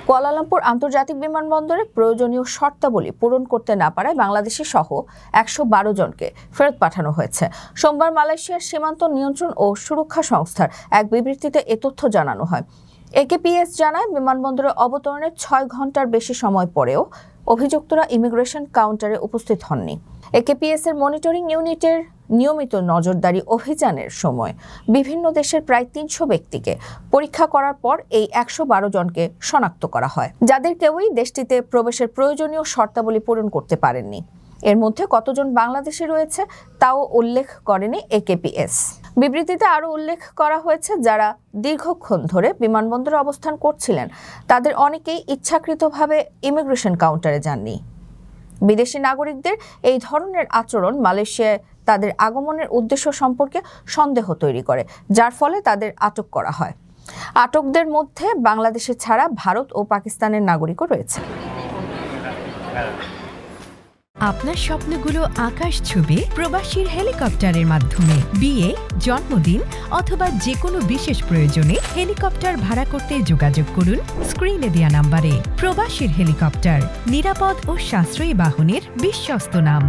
Kuala Lumpur আন্তর্জাতিক বিমানবন্দরে প্রয়োজনীয় শর্তাবলী পূরণ করতে না পারায় বাংলাদেশি সহ ১১২ জনকে ফেরত পাঠানো হয়েছে। সোমবার মালয়েশিয়ার সীমান্ত নিয়ন্ত্রণ ও সুরক্ষা সংস্থার এক বিবৃতিতে এ তথ্য জানানো হয়। একেপিএস জানায়, বিমানবন্দরে অবতরণের ৬ ঘন্টার বেশি সময় পরেও অভিযুক্তরা ইমিগ্রেশন কাউন্টারে উপস্থিত হননি। একেপিএস এর মনিটরিং ইউনিটের নিয়মিত নজরদারি অভিযানের সময় বিভিন্ন দেশের প্রায় ৩০০ ব্যক্তিকে পরীক্ষা করার পর এই ১১২ জনকে শনাক্ত করা হয়, যাদের কেউই দেশটিতে প্রবেশের প্রয়োজনীয় শর্তাবলী পূরণ করতে পারেননি। এর মধ্যে কতজন বাংলাদেশি রয়েছে তাও উল্লেখ করেনি একেপিএস। বিবৃতিতে আরও উল্লেখ করা হয়েছে, যারা দীর্ঘক্ষণ ধরে বিমানবন্দরে অবস্থান করছিলেন তাদের অনেকেই ইচ্ছাকৃতভাবে ইমিগ্রেশন কাউন্টারে যাননি। বিদেশি নাগরিকদের এই ধরনের আচরণ মালয়েশিয়ায় তাদের আগমনের উদ্দেশ্য সম্পর্কে সন্দেহ তৈরি করে, যার ফলে তাদের আটক করা হয়। আটকদের মধ্যে বাংলাদেশে ছাড়া ভারত ও পাকিস্তানের নাগরিকও রয়েছে। আপনার স্বপ্নগুলো আকাশ ছুবে প্রবাসীর হেলিকপ্টারের মাধ্যমে। বিয়ে, জন্মদিন অথবা যে কোনো বিশেষ প্রয়োজনে হেলিকপ্টার ভাড়া করতে যোগাযোগ করুন স্ক্রিনে দেয়া নাম্বারে। প্রবাসীর হেলিকপ্টার, নিরাপদ ও সাশ্রয়ী বাহনের বিশ্বস্ত নাম।